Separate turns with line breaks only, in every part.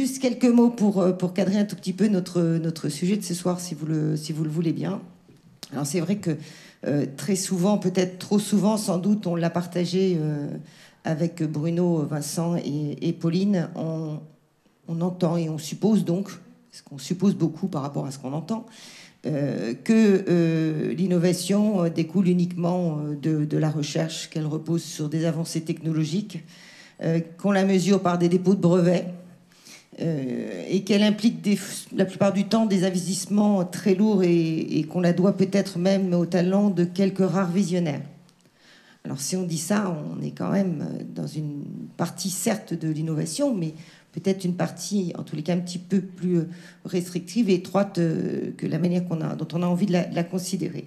Juste quelques mots pour cadrer un tout petit peu notre sujet de ce soir, si vous le voulez bien. Alors c'est vrai que très souvent, peut-être trop souvent, sans doute, on l'a partagé avec Bruno, Vincent et Pauline, on entend et on suppose donc, parce qu'on suppose beaucoup par rapport à ce qu'on entend, que l'innovation découle uniquement de la recherche, qu'elle repose sur des avancées technologiques, qu'on la mesure par des dépôts de brevets, et qu'elle implique la plupart du temps des investissements très lourds et qu'on la doit peut-être même au talent de quelques rares visionnaires. Alors si on dit ça, on est quand même dans une partie certes de l'innovation, mais peut-être une partie, en tous les cas, un petit peu plus restrictive et étroite que la manière dont on a envie de la considérer.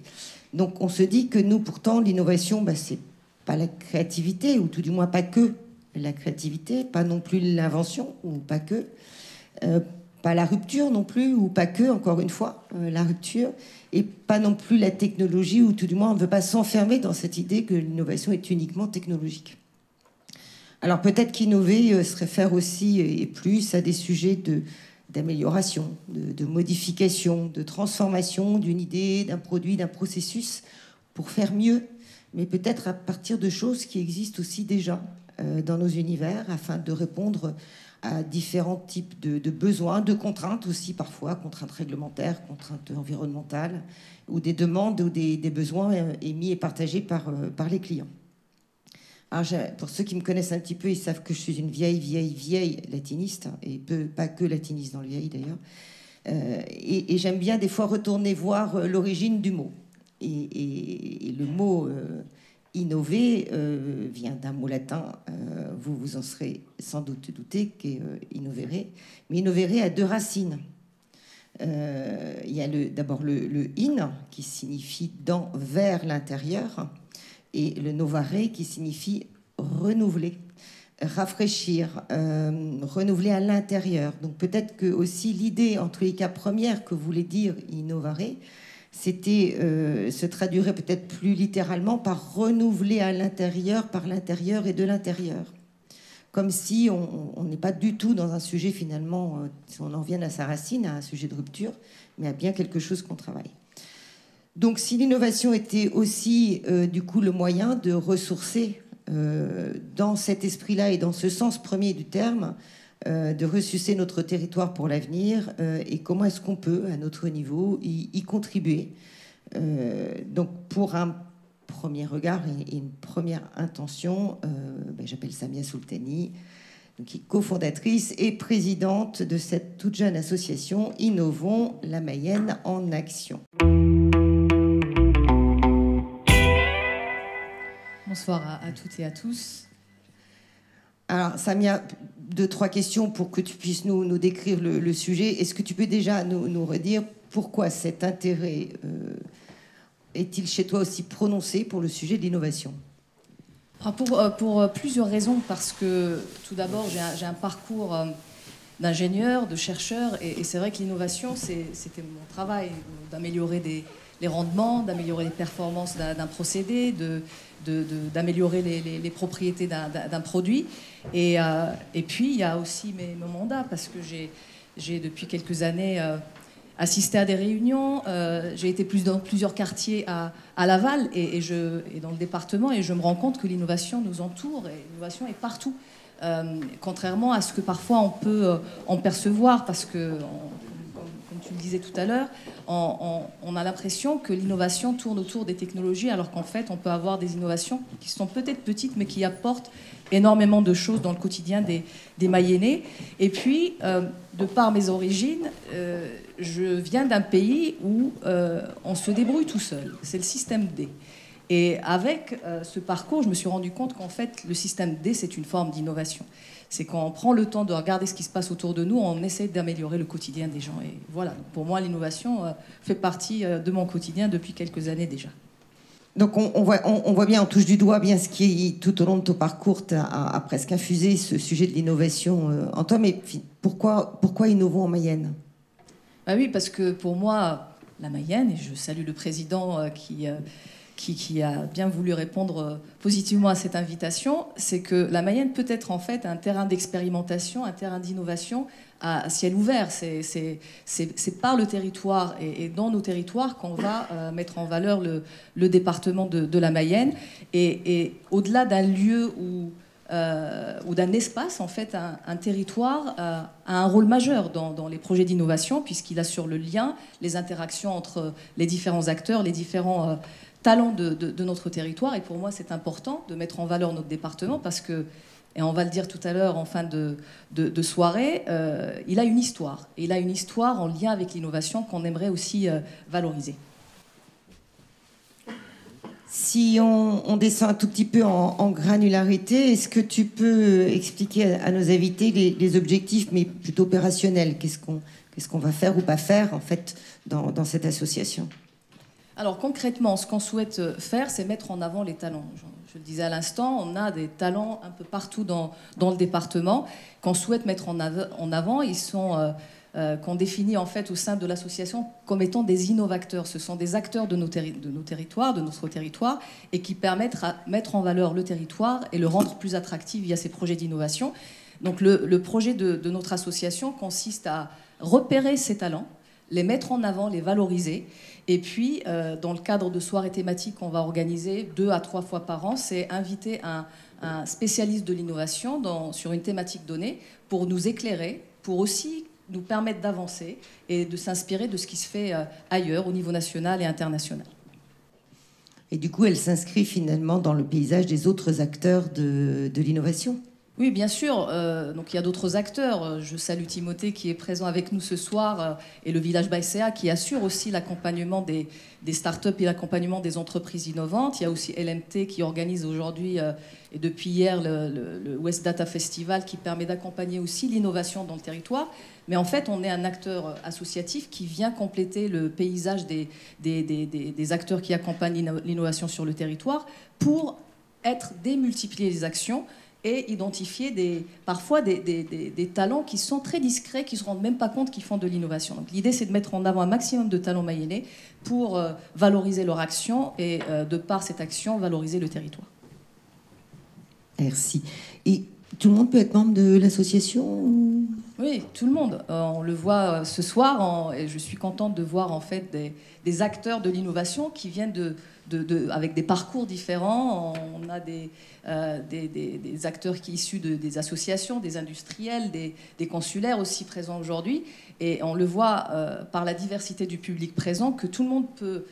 Donc on se dit que nous, pourtant, l'innovation, c'est pas la créativité, ou tout du moins pas que la créativité, pas non plus l'invention, ou pas que, pas la rupture non plus, ou pas que, encore une fois, la rupture, et pas non plus la technologie, ou tout du moins on ne veut pas s'enfermer dans cette idée que l'innovation est uniquement technologique. Alors peut-être qu'innover se réfère aussi et plus à des sujets d'amélioration, de modification, de transformation d'une idée, d'un produit, d'un processus pour faire mieux, mais peut-être à partir de choses qui existent aussi déjà dans nos univers afin de répondre à différents types de besoins, de contraintes aussi parfois, contraintes réglementaires, contraintes environnementales, ou des demandes ou des besoins émis et partagés par les clients. Alors, pour ceux qui me connaissent un petit peu, ils savent que je suis une vieille latiniste, et pas que latiniste dans le vieil d'ailleurs. Et j'aime bien des fois retourner voir l'origine du mot. Et le mot innover vient d'un mot latin, vous en serez sans doute douté, qui est innovere. Mais innovere a deux racines. Il y a d'abord le in, qui signifie dans, vers l'intérieur, et le novare, qui signifie renouveler, rafraîchir, renouveler à l'intérieur. Donc peut-être que aussi l'idée, en tous les cas première, que voulait dire innovare, c'était se traduirait peut-être plus littéralement par renouveler à l'intérieur, par l'intérieur et de l'intérieur. Comme si on n'est pas du tout dans un sujet finalement, si on en vient à sa racine, à un sujet de rupture, mais à bien quelque chose qu'on travaille. Donc si l'innovation était aussi du coup le moyen de ressourcer dans cet esprit-là et dans ce sens premier du terme, de ressucer notre territoire pour l'avenir et comment est-ce qu'on peut, à notre niveau, y contribuer. Donc pour un premier regard et une première intention, j'appelle Samia Soultani, qui est cofondatrice et présidente de cette toute jeune association Innovons la Mayenne en action.
Bonsoir à toutes et à tous.
Alors, Samia, 2-3 questions pour que tu puisses nous décrire le sujet. Est-ce que tu peux déjà nous redire pourquoi cet intérêt est-il chez toi aussi prononcé pour le sujet de l'innovation ?
Pour plusieurs raisons, parce que tout d'abord, j'ai un parcours d'ingénieur, de chercheur, et c'est vrai que l'innovation, c'était mon travail, d'améliorer les rendements, d'améliorer les performances d'un procédé, d'améliorer les propriétés d'un produit. Et puis, il y a aussi mon mandat, parce que j'ai depuis quelques années assisté à des réunions. J'ai été dans plusieurs quartiers à Laval et dans le département, et je me rends compte que l'innovation nous entoure, et l'innovation est partout. Contrairement à ce que parfois on peut en percevoir, parce que, comme tu le disais tout à l'heure, on a l'impression que l'innovation tourne autour des technologies, alors qu'en fait, on peut avoir des innovations qui sont peut-être petites, mais qui apportent énormément de choses dans le quotidien des Mayennais. Et puis, de par mes origines, je viens d'un pays où on se débrouille tout seul. C'est le système D. Et avec ce parcours, je me suis rendu compte qu'en fait, le système D, c'est une forme d'innovation. C'est quand on prend le temps de regarder ce qui se passe autour de nous, on essaie d'améliorer le quotidien des gens. Et voilà, pour moi, l'innovation fait partie de mon quotidien depuis quelques années déjà.
Donc on voit bien, on touche du doigt bien ce qui, tout au long de ton parcours, a presque infusé ce sujet de l'innovation en toi. Mais pourquoi innovons en Mayenne ?
Oui, parce que pour moi, la Mayenne, et je salue le président qui a bien voulu répondre positivement à cette invitation, c'est que la Mayenne peut être en fait un terrain d'expérimentation, un terrain d'innovation à ciel ouvert. C'est par le territoire et dans nos territoires qu'on va mettre en valeur le département de la Mayenne. Et au-delà d'un lieu ou d'un espace, en fait, un territoire a un rôle majeur dans les projets d'innovation, puisqu'il assure le lien, les interactions entre les différents acteurs, les différents talents de notre territoire. Et pour moi, c'est important de mettre en valeur notre département parce que, et on va le dire tout à l'heure en fin de soirée, il a une histoire. Et il a une histoire en lien avec l'innovation qu'on aimerait aussi valoriser.
Si on descend un tout petit peu en granularité, est-ce que tu peux expliquer à nos invités les objectifs, mais plutôt opérationnels? Qu'est-ce qu'on va faire ou pas faire, en fait, dans cette association?
Alors concrètement, ce qu'on souhaite faire, c'est mettre en avant les talents. Je le disais à l'instant, on a des talents un peu partout dans le département qu'on souhaite mettre en avant. Ils sont qu'on définit en fait au sein de l'association comme étant des innovateurs. Ce sont des acteurs de nos territoires, de notre territoire, et qui permettent à mettre en valeur le territoire et le rendre plus attractif via ces projets d'innovation. Donc le projet de notre association consiste à repérer ces talents, les mettre en avant, les valoriser. Et puis, dans le cadre de soirées thématiques qu'on va organiser 2 à 3 fois par an, c'est inviter un spécialiste de l'innovation sur une thématique donnée pour nous éclairer, pour aussi nous permettre d'avancer et de s'inspirer de ce qui se fait ailleurs, au niveau national et international.
Et du coup, elle s'inscrit finalement dans le paysage des autres acteurs de l'innovation.
Oui, bien sûr. Donc, il y a d'autres acteurs. Je salue Timothée qui est présent avec nous ce soir et le Village Baïséa qui assure aussi l'accompagnement des startups et l'accompagnement des entreprises innovantes. Il y a aussi LMT qui organise aujourd'hui et depuis hier le West Data Festival qui permet d'accompagner aussi l'innovation dans le territoire. Mais en fait, on est un acteur associatif qui vient compléter le paysage des acteurs qui accompagnent l'innovation sur le territoire pour démultiplier les actions et identifier parfois des talents qui sont très discrets, qui ne se rendent même pas compte qu'ils font de l'innovation. Donc l'idée, c'est de mettre en avant un maximum de talents mayennais pour valoriser leur action et, de par cette action, valoriser le territoire.
Merci. Et tout le monde peut être membre de l'association
Oui, tout le monde. On le voit ce soir, et je suis contente de voir en fait des acteurs de l'innovation qui viennent avec des parcours différents. On a des acteurs qui issus des associations, des industriels, des consulaires aussi présents aujourd'hui. Et on le voit par la diversité du public présent que tout le monde peut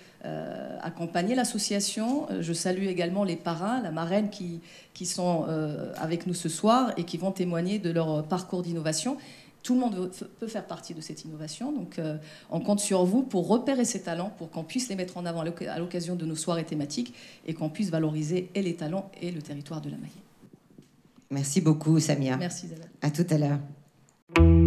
accompagner l'association. Je salue également les parrains, la marraine qui sont avec nous ce soir et qui vont témoigner de leur parcours d'innovation. Tout le monde peut faire partie de cette innovation. Donc, on compte sur vous pour repérer ces talents, pour qu'on puisse les mettre en avant à l'occasion de nos soirées thématiques et qu'on puisse valoriser et les talents et le territoire de la Mayenne.
Merci beaucoup, Samia.
Merci, Isabelle.
À tout à l'heure.